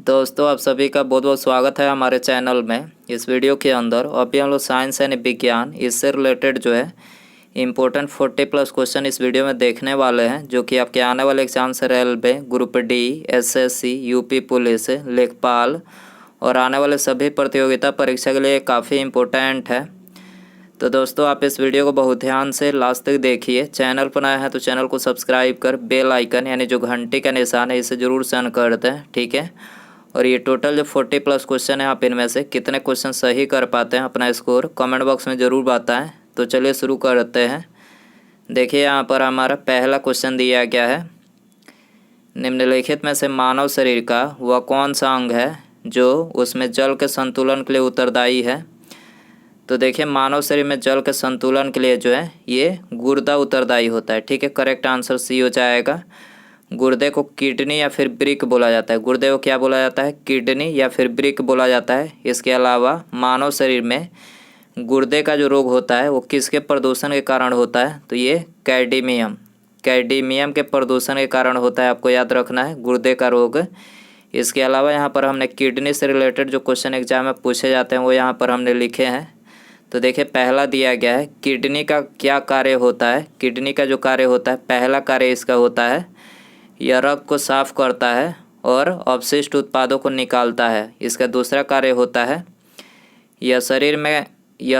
दोस्तों आप सभी का बहुत बहुत स्वागत है हमारे चैनल में। इस वीडियो के अंदर अभी हम लोग साइंस यानी विज्ञान इससे रिलेटेड जो है इम्पोर्टेंट 40+ क्वेश्चन इस वीडियो में देखने वाले हैं, जो कि आपके आने वाले एग्जाम से railway, group D, SSC, UP police, लेखपाल और आने वाले सभी प्रतियोगिता परीक्षा के लिए काफ़ी इम्पोर्टेंट है। तो दोस्तों आप इस वीडियो को बहुत ध्यान से लास्ट तक देखिए। चैनल पर नए हैं तो चैनल को सब्सक्राइब कर बेल आइकन यानी जो घंटी का निशान है इसे ज़रूर से ऑन कर दें, ठीक है। और ये टोटल जो 40+ क्वेश्चन है, आप इनमें से कितने क्वेश्चन सही कर पाते हैं अपना स्कोर कमेंट बॉक्स में ज़रूर बताएं। तो चलिए शुरू करते हैं। देखिए यहाँ पर हमारा पहला क्वेश्चन दिया गया है, निम्नलिखित में से मानव शरीर का वह कौन सा अंग है जो उसमें जल के संतुलन के लिए उत्तरदायी है। तो देखिए मानव शरीर में जल के संतुलन के लिए जो है ये गुर्दा उत्तरदायी होता है, ठीक है। करेक्ट आंसर सी हो जाएगा। गुर्दे को किडनी या फिर ब्रिक बोला जाता है। गुर्दे को क्या बोला जाता है? किडनी या फिर ब्रिक बोला जाता है। इसके अलावा मानव शरीर में गुर्दे का जो रोग होता है वो किसके प्रदूषण के कारण होता है? तो ये कैडमियम के प्रदूषण के कारण होता है। आपको याद रखना है गुर्दे का रोग। इसके अलावा यहाँ पर हमने किडनी से रिलेटेड जो क्वेश्चन एग्जाम में पूछे जाते हैं वो यहाँ पर हमने लिखे हैं। तो देखिए पहला दिया गया है, किडनी का क्या कार्य होता है। किडनी का जो कार्य होता है, पहला कार्य इसका होता है यह रक्त को साफ करता है और अपशिष्ट उत्पादों को निकालता है। इसका दूसरा कार्य होता है यह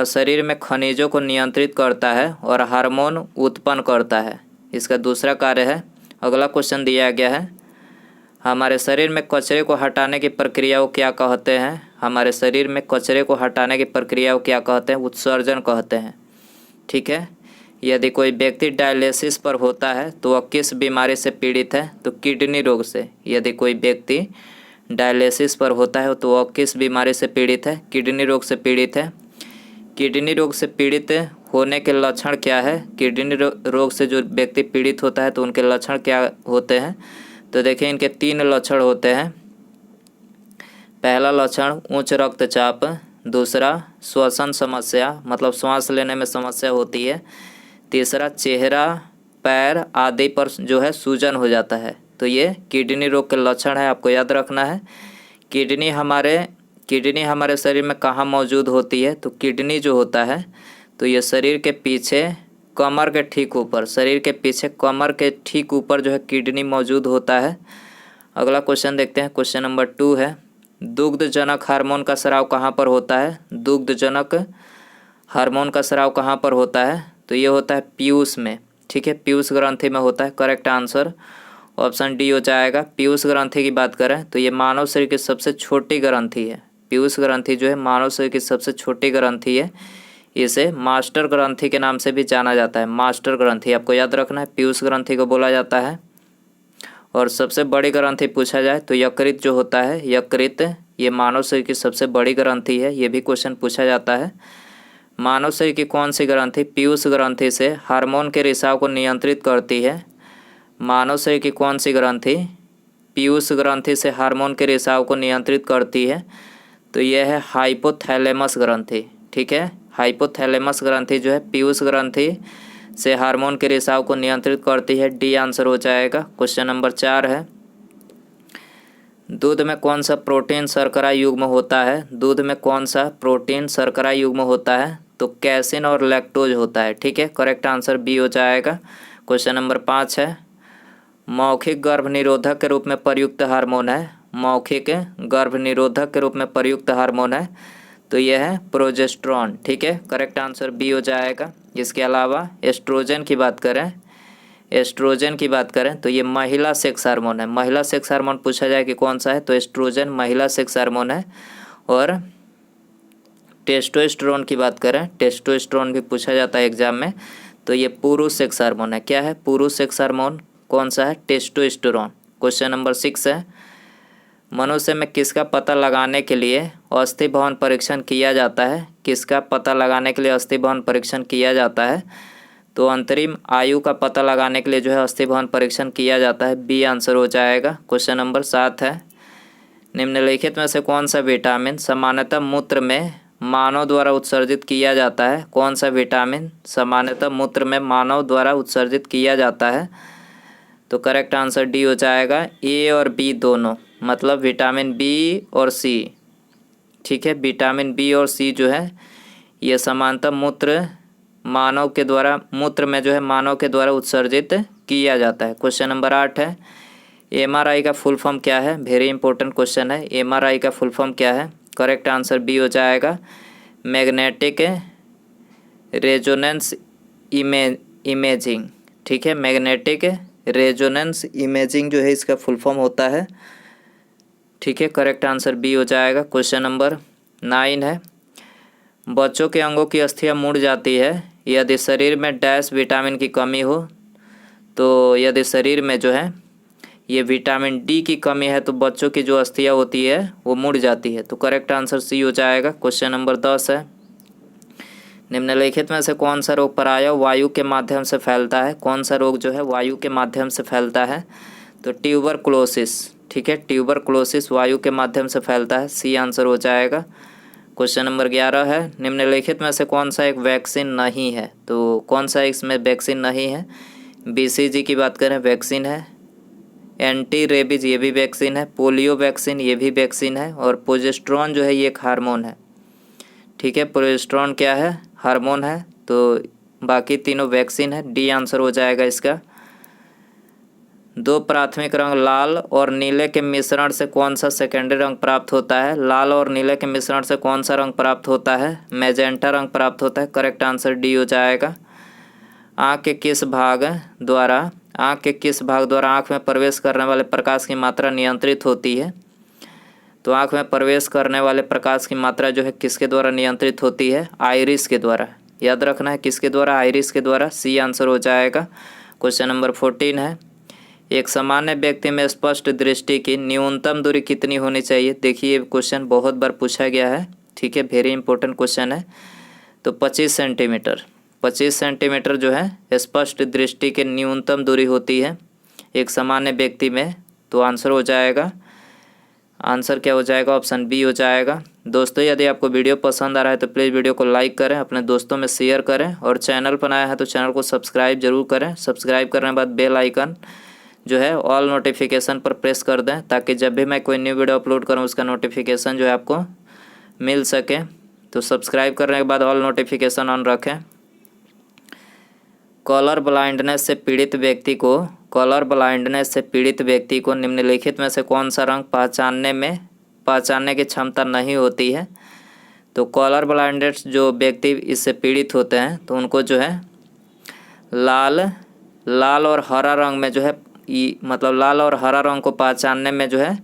शरीर में खनिजों को नियंत्रित करता है और हार्मोन उत्पन्न करता है। इसका दूसरा कार्य है। अगला क्वेश्चन दिया गया है, हमारे शरीर में कचरे को हटाने की प्रक्रिया को क्या कहते हैं। हमारे शरीर में कचरे को हटाने की प्रक्रिया को क्या कहते हैं? उत्सर्जन कहते हैं, ठीक है। यदि कोई व्यक्ति डायलिसिस पर होता है तो वह किस बीमारी से पीड़ित है? तो किडनी रोग से। यदि कोई व्यक्ति डायलिसिस पर होता है तो वह किस बीमारी से पीड़ित है? किडनी रोग से पीड़ित है। किडनी रोग से पीड़ित होने के लक्षण क्या है? किडनी रोग से जो व्यक्ति पीड़ित होता है तो उनके लक्षण क्या होते हैं? तो देखिए इनके 3 लक्षण होते हैं। पहला लक्षण उच्च रक्तचाप, दूसरा श्वसन समस्या मतलब सांस लेने में समस्या होती है, तीसरा चेहरा, पैर आदि पर जो है सूजन हो जाता है। तो ये किडनी रोग के लक्षण है, आपको याद रखना है। किडनी हमारे शरीर में कहाँ मौजूद होती है? तो किडनी जो होता है तो ये शरीर के पीछे कमर के ठीक ऊपर, शरीर के पीछे कमर के ठीक ऊपर जो है किडनी मौजूद होता है। अगला क्वेश्चन देखते हैं, क्वेश्चन नंबर 2 है, दुग्धजनक हार्मोन का स्राव कहाँ पर होता है? दुग्धजनक हार्मोन का स्राव कहाँ पर होता है? तो ये होता है पीयूष में, ठीक है। पीयूष ग्रंथि में होता है। करेक्ट आंसर ऑप्शन डी हो जाएगा। पीयूष ग्रंथि की बात करें तो ये मानव शरीर की सबसे छोटी ग्रंथि है। पीयूष ग्रंथि जो है मानव शरीर की सबसे छोटी ग्रंथि है। इसे मास्टर ग्रंथि के नाम से भी जाना जाता है। मास्टर ग्रंथि आपको याद रखना है, पीयूष ग्रंथि को बोला जाता है। और सबसे बड़ी ग्रंथि पूछा जाए तो यकृत जो होता है, यकृत ये मानव शरीर की सबसे बड़ी ग्रंथि है। ये भी क्वेश्चन पूछा जाता है। मानव शरीर की कौन सी ग्रंथि पीयूष ग्रंथि से हार्मोन के रिसाव को नियंत्रित करती है? मानव शरीर की कौन सी ग्रंथि पीयूष ग्रंथि से हार्मोन के रिसाव को नियंत्रित करती है? तो यह है हाइपोथैलेमस ग्रंथि, ठीक है। हाइपोथैलेमस ग्रंथि जो है पीयूष ग्रंथि से हार्मोन के रिसाव को नियंत्रित करती है। डी आंसर हो जाएगा। क्वेश्चन नंबर 4 है, दूध में कौन सा प्रोटीन शर्करा युग्म होता है? दूध में कौन सा प्रोटीन शर्करा युग्म होता है? तो कैसिन और लैक्टोज होता है, ठीक है। करेक्ट आंसर बी हो जाएगा। क्वेश्चन नंबर 5 है, मौखिक गर्भ निरोधक के रूप में प्रयुक्त हार्मोन है। मौखिक गर्भ निरोधक के रूप में प्रयुक्त हार्मोन है तो यह है प्रोजेस्टेरॉन, ठीक है। करेक्ट आंसर बी हो जाएगा। इसके अलावा एस्ट्रोजन की बात करें तो ये महिला सेक्स हार्मोन है। महिला सेक्स हार्मोन पूछा जाए कि कौन सा है? तो एस्ट्रोजन महिला सेक्स हार्मोन है। और टेस्टोस्टेरोन की बात करें, टेस्टोस्टेरोन भी पूछा जाता है एग्जाम में, तो ये पुरुष सेक्स हार्मोन है। क्या है? पुरुष सेक्स हार्मोन कौन सा है? टेस्टोस्टेरोन। क्वेश्चन नंबर 6 है, मनुष्य में किसका पता लगाने के लिए अस्थि भवन परीक्षण किया जाता है? किसका पता लगाने के लिए अस्थि भवन परीक्षण किया जाता है? तो अंतरिम आयु का पता लगाने के लिए जो है अस्थि भवन परीक्षण किया जाता है। बी आंसर हो जाएगा। क्वेश्चन नंबर 7 है, निम्नलिखित में से कौन सा विटामिन सामान्यतः मूत्र में मानव द्वारा उत्सर्जित किया जाता है? कौन सा विटामिन सामान्यतः मूत्र में मानव द्वारा उत्सर्जित किया जाता है? तो करेक्ट आंसर डी हो जाएगा। ए और बी दोनों, मतलब विटामिन बी और सी, ठीक है। विटामिन बी और सी जो है ये समानतः मूत्र में जो है मानव के द्वारा उत्सर्जित किया जाता है। क्वेश्चन नंबर 8 है, एमआरआई का फुल फॉर्म क्या है? वेरी इंपॉर्टेंट क्वेश्चन है। एमआरआई का फुल फॉर्म क्या है? करेक्ट आंसर बी हो जाएगा, मैग्नेटिक रेजोनेंस इमेजिंग, ठीक है। मैग्नेटिक रेजोनेंस इमेजिंग जो है इसका फुल फॉर्म होता है, ठीक है। करेक्ट आंसर बी हो जाएगा। क्वेश्चन नंबर 9 है, बच्चों के अंगों की अस्थियां मुड़ जाती है यदि शरीर में डैश विटामिन की कमी हो। तो यदि शरीर में जो है ये विटामिन डी की कमी है तो बच्चों की जो अस्थियां होती है वो मुड़ जाती है। तो करेक्ट आंसर सी हो जाएगा। क्वेश्चन नंबर 10 है, निम्नलिखित में से कौन सा रोग प्रायः वायु के माध्यम से फैलता है? कौन सा रोग जो है वायु के माध्यम से फैलता है? तो ट्यूबरकुलोसिस, ठीक है। ट्यूबरकुलोसिस वायु के माध्यम से फैलता है, सी आंसर हो जाएगा। क्वेश्चन नंबर 11 है, निम्नलिखित में से कौन सा एक वैक्सीन नहीं है? तो कौन सा इसमें वैक्सीन नहीं है? बीसीजी की बात करें वैक्सीन है, एंटी रेबीज ये भी वैक्सीन है, पोलियो वैक्सीन ये भी वैक्सीन है, और प्रोजेस्टेरॉन जो है ये एक हार्मोन है, ठीक है। प्रोजेस्टेरॉन क्या है? हार्मोन है। तो बाकी तीनों वैक्सीन है, डी आंसर हो जाएगा इसका। दो प्राथमिक रंग लाल और नीले के मिश्रण से कौन सा सेकेंडरी रंग प्राप्त होता है? लाल और नीले के मिश्रण से कौन सा रंग प्राप्त होता है? मैजेंटा रंग प्राप्त होता है। करेक्ट आंसर डी हो जाएगा। आँख के किस भाग द्वारा आँख में प्रवेश करने वाले प्रकाश की मात्रा नियंत्रित होती है? तो आँख में प्रवेश करने वाले प्रकाश की मात्रा जो है किसके द्वारा नियंत्रित होती है? आइरिस के द्वारा। याद रखना है किसके द्वारा? आइरिस के द्वारा, सी आंसर हो जाएगा। क्वेश्चन नंबर 14 है, एक सामान्य व्यक्ति में स्पष्ट दृष्टि की न्यूनतम दूरी कितनी होनी चाहिए? देखिए क्वेश्चन बहुत बार पूछा गया है, ठीक है। वेरी इंपॉर्टेंट क्वेश्चन है। तो 25 सेंटीमीटर जो है स्पष्ट दृष्टि की न्यूनतम दूरी होती है एक सामान्य व्यक्ति में। तो आंसर हो जाएगा, आंसर क्या हो जाएगा? ऑप्शन बी हो जाएगा। दोस्तों यदि आपको वीडियो पसंद आ रहा है तो प्लीज़ वीडियो को लाइक करें, अपने दोस्तों में शेयर करें, और चैनल पर आया है तो चैनल को सब्सक्राइब जरूर करें। सब्सक्राइब करने के बाद बेल आइकन जो है ऑल नोटिफिकेशन पर प्रेस कर दें, ताकि जब भी मैं कोई न्यू वीडियो अपलोड करूं उसका नोटिफिकेशन जो है आपको मिल सके। तो सब्सक्राइब करने के बाद ऑल नोटिफिकेशन ऑन रखें। कलर ब्लाइंडनेस से पीड़ित व्यक्ति को निम्नलिखित में से कौन सा रंग पहचानने की क्षमता नहीं होती है? तो कलर ब्लाइंडनेस जो व्यक्ति इससे पीड़ित होते हैं तो उनको जो है लाल और हरा रंग में जो है मतलब लाल और हरा रंग को पहचानने में जो है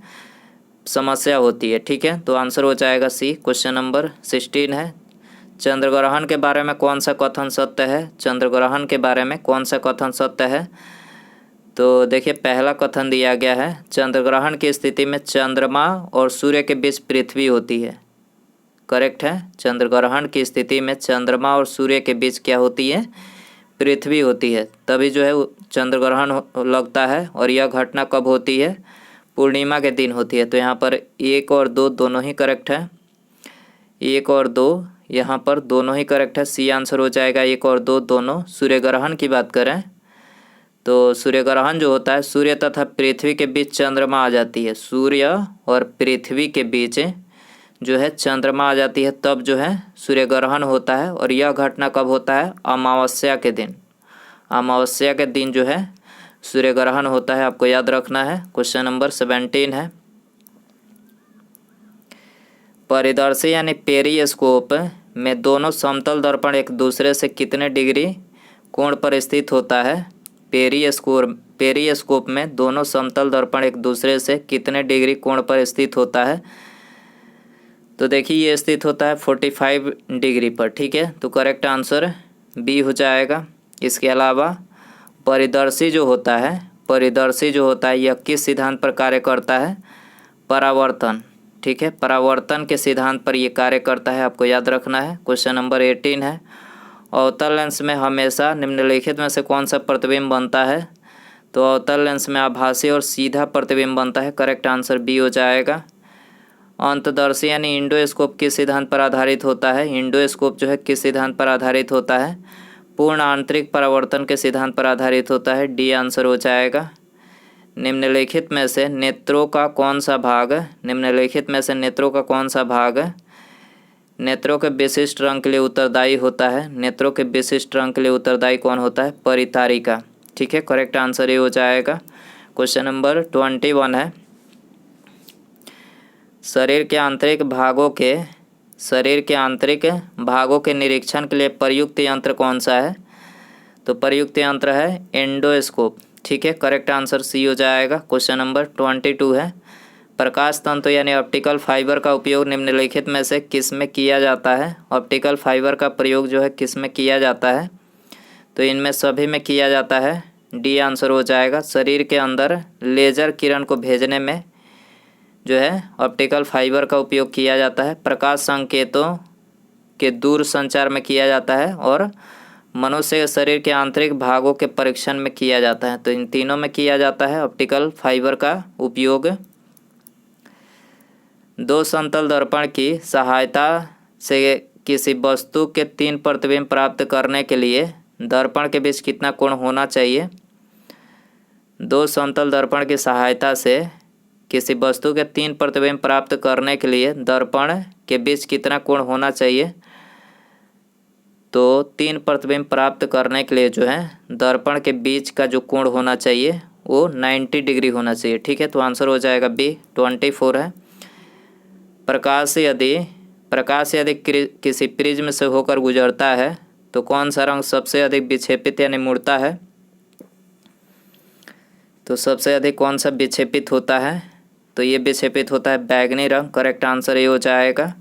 समस्या होती है, ठीक है। तो आंसर हो जाएगा सी। क्वेश्चन नंबर 16 है, चंद्रग्रहण के बारे में कौन सा कथन सत्य है? चंद्रग्रहण के बारे में कौन सा कथन सत्य है? तो देखिए पहला कथन दिया गया है, चंद्रग्रहण की स्थिति में चंद्रमा और सूर्य के बीच पृथ्वी होती है। करेक्ट है, चंद्रग्रहण की स्थिति में चंद्रमा और सूर्य के बीच क्या होती है? पृथ्वी होती है, तभी जो है चंद्रग्रहण लगता है। और यह घटना कब होती है? पूर्णिमा के दिन होती है। तो यहाँ पर 1 और 2 दोनों ही करेक्ट है, 1 और 2 यहाँ पर दोनों ही करेक्ट है, सी आंसर हो जाएगा 1 और 2 दोनों। सूर्य ग्रहण की बात करें तो सूर्य ग्रहण जो होता है सूर्य तथा पृथ्वी के बीच चंद्रमा आ जाती है, सूर्य और पृथ्वी के बीच जो है चंद्रमा आ जाती है, तब जो है सूर्य ग्रहण होता है। और यह घटना कब होता है? अमावस्या के दिन। अमावस्या के दिन जो है सूर्य ग्रहण होता है, आपको याद रखना है। क्वेश्चन नंबर 17 है, परिदर्शी यानी पेरिस्कोप में दोनों समतल दर्पण एक दूसरे से कितने डिग्री कोण पर स्थित होता है? पेरिस्कोप में दोनों समतल दर्पण एक दूसरे से कितने डिग्री कोण पर स्थित होता है? तो देखिए ये स्थित होता है 45 डिग्री पर, ठीक है। तो करेक्ट आंसर बी हो जाएगा। इसके अलावा परिदर्शी जो होता है यह किस सिद्धांत पर कार्य करता है? परावर्तन, ठीक है। परावर्तन के सिद्धांत पर यह कार्य करता है, आपको याद रखना है। क्वेश्चन नंबर 18 है, अवतल लेंस में हमेशा निम्नलिखित में से कौन सा प्रतिबिंब बनता है? तो अवतल लेंस में आभासी और सीधा प्रतिबिंब बनता है। करेक्ट आंसर बी हो जाएगा। अंतदर्शी यानी इंडोस्कोप किस सिद्धांत पर आधारित होता है? इंडोस्कोप जो है किस सिद्धांत पर आधारित होता है? पूर्ण आंतरिक परावर्तन के सिद्धांत पर आधारित होता है, डी आंसर हो जाएगा। निम्नलिखित में से नेत्रों का कौन सा भाग नेत्रों के विशिष्ट रंग के लिए उत्तरदायी होता है? नेत्रों के विशिष्ट रंग के लिए उत्तरदायी कौन होता है? परितारिका। ठीक है, करेक्ट आंसर ये हो जाएगा। क्वेश्चन नंबर 21 है, शरीर के आंतरिक भागों के निरीक्षण के लिए प्रयुक्त यंत्र कौन सा है? तो प्रयुक्त यंत्र है एंडोस्कोप। ठीक है, करेक्ट आंसर सी हो जाएगा। क्वेश्चन नंबर 22 है, प्रकाश तंतु यानी ऑप्टिकल फाइबर का उपयोग निम्नलिखित में से किस में किया जाता है? ऑप्टिकल फाइबर का प्रयोग जो है किस में किया जाता है? तो इनमें सभी में किया जाता है। डी आंसर हो जाएगा। शरीर के अंदर लेजर किरण को भेजने में जो है ऑप्टिकल फाइबर का उपयोग किया जाता है। प्रकाश संकेतों के दूर संचार में किया जाता है और मनुष्य के शरीर के आंतरिक भागों के परीक्षण में किया जाता है। तो इन तीनों में किया जाता है ऑप्टिकल फाइबर का उपयोग। दो समतल दर्पण की सहायता से किसी वस्तु के 3 प्रतिबिंब प्राप्त करने के लिए दर्पण के बीच कितना कोण होना चाहिए? दो समतल दर्पण की सहायता से किसी वस्तु के 3 प्रतिबिंब प्राप्त करने के लिए दर्पण के बीच कितना कोण होना चाहिए? तो 3 प्रतिबिंब प्राप्त करने के लिए जो है दर्पण के बीच का जो कोण होना चाहिए वो 90 डिग्री होना चाहिए। ठीक है, तो आंसर हो जाएगा बी। 24 है, प्रकाश यदि किसी प्रिज्म से होकर गुजरता है तो कौन सा रंग सबसे अधिक विक्षेपित यानी मुड़ता है? तो सबसे अधिक कौन सा विक्षेपित होता है? तो ये विक्षेपित होता है बैगनी रंग। करेक्ट आंसर ये हो जाएगा।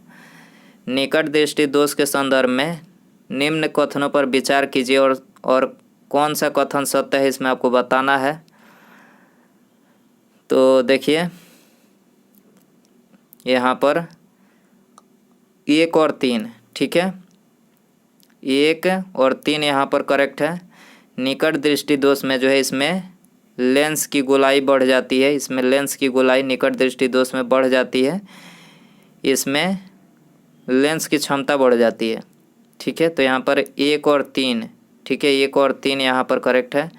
निकट दृष्टि दोष के संदर्भ में निम्न कथनों पर विचार कीजिए और कौन सा कथन सत्य है इसमें आपको बताना है। तो देखिए यहाँ पर 1 और 3, ठीक है, 1 और 3 यहाँ पर करेक्ट है। निकट दृष्टि दोष में जो है इसमें लेंस की गोलाई बढ़ जाती है, इसमें लेंस की गोलाई निकट दृष्टि दोष में बढ़ जाती है, इसमें लेंस की क्षमता बढ़ जाती है। ठीक है, तो यहाँ पर 1 और 3, ठीक है, 1 और 3 यहाँ पर करेक्ट है।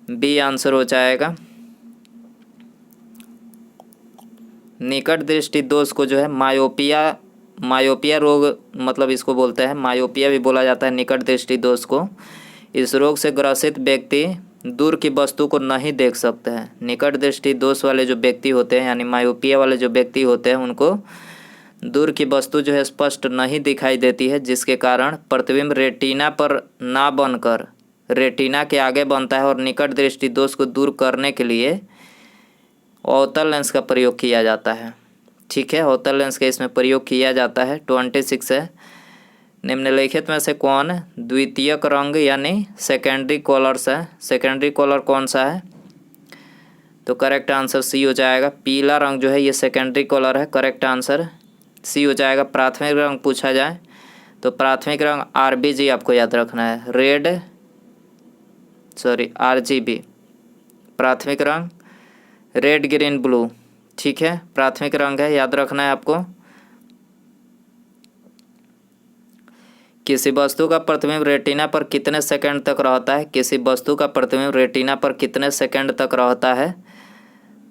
बी आंसर हो जाएगा। निकट दृष्टि दोष को जो है मायोपिया रोग मतलब इसको बोलते हैं, मायोपिया भी बोला जाता है निकट दृष्टि दोष को। इस रोग से ग्रसित व्यक्ति दूर की वस्तु को नहीं देख सकते हैं। निकट दृष्टि दोष वाले जो व्यक्ति होते हैं यानी मायोपिया वाले जो व्यक्ति होते हैं उनको दूर की वस्तु जो है स्पष्ट नहीं दिखाई देती है, जिसके कारण प्रतिबिंब रेटिना पर ना बनकर रेटिना के आगे बनता है और निकट दृष्टि दोष को दूर करने के लिए अवतल लेंस का प्रयोग किया जाता है। ठीक है, अवतल लेंस का इसमें प्रयोग किया जाता है। 26 है, निम्नलिखित में से कौन द्वितीयक रंग यानी सेकेंडरी कलर्स है? सेकेंडरी कलर कौन सा है? तो करेक्ट आंसर सी हो जाएगा। पीला रंग जो है ये सेकेंडरी कलर है। करेक्ट आंसर सी हो जाएगा। प्राथमिक रंग पूछा जाए तो प्राथमिक रंग RBG आपको याद रखना है, RGB प्राथमिक रंग, रेड ग्रीन ब्लू। ठीक है, प्राथमिक रंग है, याद रखना है आपको। किसी वस्तु का प्रतिबिंब रेटिना पर कितने सेकंड तक रहता है? किसी वस्तु का प्रतिबिंब रेटिना पर कितने सेकंड तक रहता है?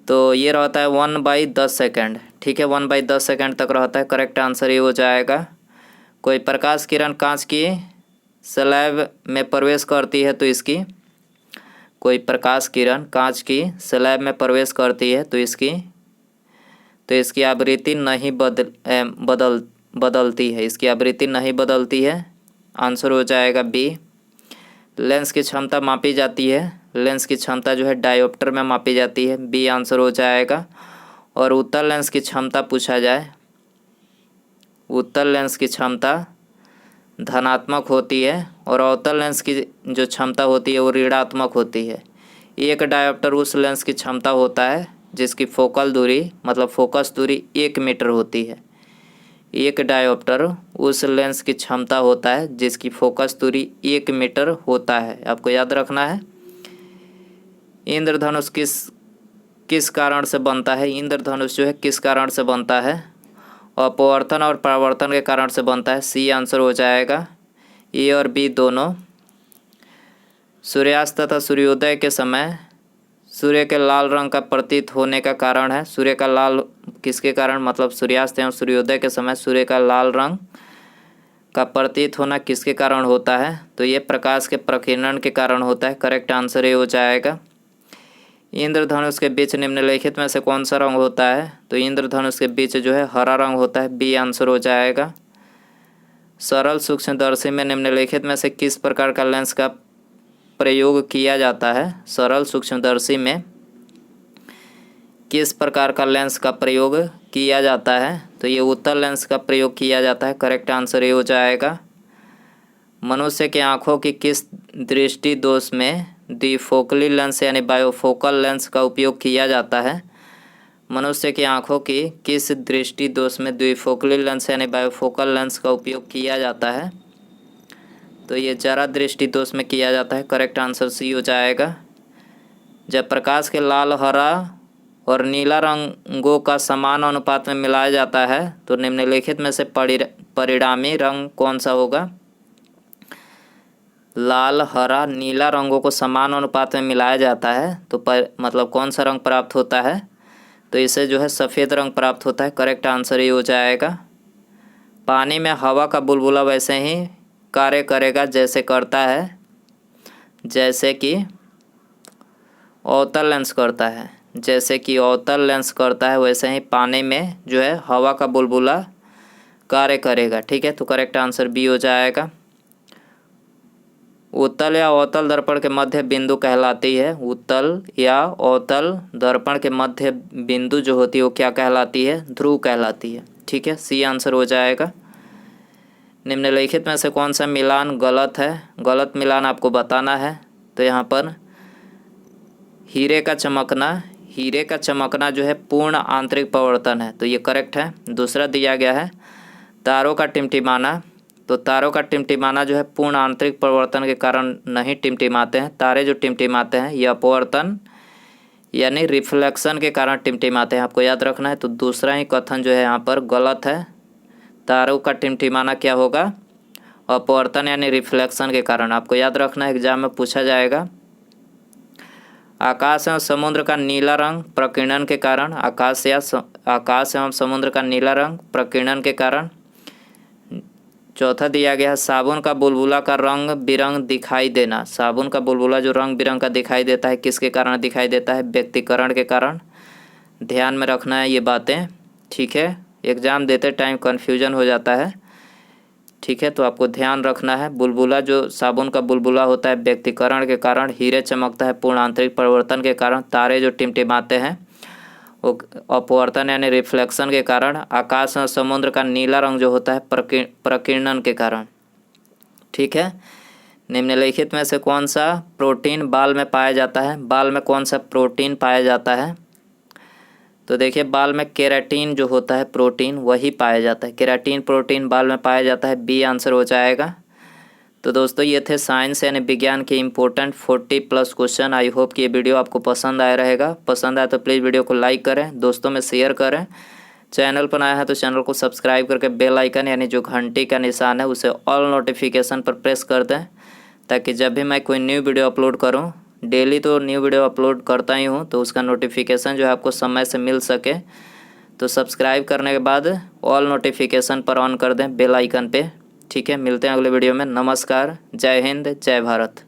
तो ये रहता है 1/10 सेकंड। ठीक है, 1/10 सेकंड तक रहता है। करेक्ट आंसर ये हो जाएगा। कोई प्रकाश किरण कांच की स्लैब में प्रवेश करती है तो इसकी कोई प्रकाश किरण कांच की स्लैब में प्रवेश करती है तो इसकी आवृत्ति नहीं बदलती है, इसकी आवृत्ति नहीं बदलती है। आंसर हो जाएगा बी। लेंस की क्षमता मापी जाती है, लेंस की क्षमता जो है डायोप्टर में मापी जाती है। बी आंसर हो जाएगा। और उत्तल लेंस की क्षमता पूछा जाए, उत्तल लेंस की क्षमता धनात्मक होती है और अवतल लेंस की जो क्षमता होती है वो ऋणात्मक होती है। एक डायोप्टर उस लेंस की क्षमता होता है जिसकी फोकल दूरी मतलब फोकस दूरी 1 मीटर होती है। एक डायोप्टर उस लेंस की क्षमता होता है जिसकी फोकस दूरी 1 मीटर होता है। आपको याद रखना है। इंद्रधनुष किस कारण से बनता है? इंद्रधनुष जो है किस कारण से बनता है? अपवर्तन और परावर्तन के कारण से बनता है। सी आंसर हो जाएगा। ए और बी दोनों। सूर्यास्त तथा सूर्योदय के समय सूर्य के लाल रंग का प्रतीत होने का कारण है। सूर्य का लाल किसके कारण, मतलब सूर्यास्त एवं सूर्योदय के समय सूर्य का लाल रंग का प्रतीत होना किसके कारण होता है, तो ये प्रकाश के प्रकीर्णन के कारण होता है। करेक्ट आंसर ये हो जाएगा। इंद्रधनुष के बीच निम्नलिखित में से कौन सा रंग होता है, तो इंद्रधनुष के बीच जो है हरा रंग होता है, बी आंसर हो जाएगा। सरल सूक्ष्मदर्शी में निम्नलिखित में से किस प्रकार का लेंस का प्रयोग किया जाता है। सरल सूक्ष्मदर्शी में किस प्रकार का लेंस का प्रयोग किया जाता है, तो ये उत्तल लेंस का प्रयोग किया जाता है। करेक्ट आंसर ये हो जाएगा। मनुष्य की आँखों की किस दृष्टि दोष में द्विफोकली लेंस यानी बायोफोकल लेंस का उपयोग किया जाता है। मनुष्य की आँखों की किस दृष्टि दोष में द्विफोकली लेंस यानी बायोफोकल लेंस का उपयोग किया जाता है, तो ये जरा दृष्टि दोष में किया जाता है। करेक्ट आंसर सी हो जाएगा। जब प्रकाश के लाल, हरा और नीला रंगों का समान अनुपात में मिलाया जाता है तो निम्नलिखित में से परिणामी रंग कौन सा होगा। लाल, हरा, नीला रंगों को समान अनुपात में मिलाया जाता है तो मतलब कौन सा रंग प्राप्त होता है, तो इसे जो है सफ़ेद रंग प्राप्त होता है। करेक्ट आंसर ये हो जाएगा। पानी में हवा का बुलबुला वैसे ही कार्य करेगा जैसे करता है, जैसे कि अवतल लेंस करता है। जैसे कि अवतल लेंस करता है वैसे ही पानी में जो है हवा का बुलबुला कार्य करेगा। ठीक है, तो करेक्ट आंसर बी हो जाएगा। उत्तल या अवतल दर्पण के मध्य बिंदु कहलाती है। उत्तल या अवतल दर्पण के मध्य बिंदु जो होती है वो क्या कहलाती है, ध्रुव कहलाती है। ठीक है, सी आंसर हो जाएगा। निम्नलिखित में से कौन सा मिलान गलत है, गलत मिलान आपको बताना है। तो यहाँ पर हीरे का चमकना जो है पूर्ण आंतरिक परिवर्तन है, तो ये करेक्ट है। दूसरा दिया गया है तारों का टिमटिमाना, तो तारों का टिमटिमाना जो है पूर्ण आंतरिक परिवर्तन के कारण नहीं टिमटिमाते हैं। तारे जो टिमटिमाते हैं ये अपवर्तन यानी रिफ्लेक्शन के कारण टिमटिमाते हैं, आपको याद रखना है। तो दूसरा ही कथन जो है यहाँ पर गलत है। तारों का टिमटिमाना क्या होगा, अपवर्तन यानी रिफ्लेक्शन के कारण, आपको याद रखना है, एग्जाम में पूछा जाएगा। आकाश एवं समुद्र का नीला रंग प्रकीर्णन के कारण, आकाश एवं समुद्र का नीला रंग प्रकीर्णन के कारण। चौथा दिया गया है साबुन का बुलबुला का रंग बिरंग दिखाई देना। साबुन का बुलबुला जो रंग बिरंग का दिखाई देता है किसके कारण दिखाई देता है, व्यक्तिकरण के कारण। ध्यान में रखना है ये बातें। ठीक है, एग्ज़ाम देते टाइम कन्फ्यूजन हो जाता है। ठीक है, तो आपको ध्यान रखना है। बुलबुला जो साबुन का बुलबुला होता है व्यक्तिकरण के कारण, हीरे चमकता है पूर्ण आंतरिक परिवर्तन के कारण, तारे जो टिमटिमाते हैं वो अपवर्तन यानी रिफ्लेक्शन के कारण, आकाश और समुद्र का नीला रंग जो होता है प्रकीर्णन के कारण। ठीक है, निम्नलिखित में से कौन सा प्रोटीन बाल में पाया जाता है। बाल में कौन सा प्रोटीन पाया जाता है, तो देखिए बाल में केराटिन जो होता है प्रोटीन वही पाया जाता है। केराटिन प्रोटीन बाल में पाया जाता है, बी आंसर हो जाएगा। तो दोस्तों ये थे साइंस यानी विज्ञान के इम्पोर्टेंट 40+ क्वेश्चन। आई होप कि ये वीडियो आपको पसंद आया रहेगा। पसंद आया तो प्लीज़ वीडियो को लाइक करें, दोस्तों में शेयर करें। चैनल पर आया है तो चैनल को सब्सक्राइब करके बेल आइकन यानी जो घंटी का निशान है उसे ऑल नोटिफिकेशन पर प्रेस कर दें, ताकि जब भी मैं कोई न्यू वीडियो अपलोड करूँ, डेली तो न्यू वीडियो अपलोड करता ही हूँ, तो उसका नोटिफिकेशन जो है आपको समय से मिल सके। तो सब्सक्राइब करने के बाद ऑल नोटिफिकेशन पर ऑन कर दें बेल आइकन पे। ठीक है, मिलते हैं अगले वीडियो में। नमस्कार, जय हिंद, जय भारत।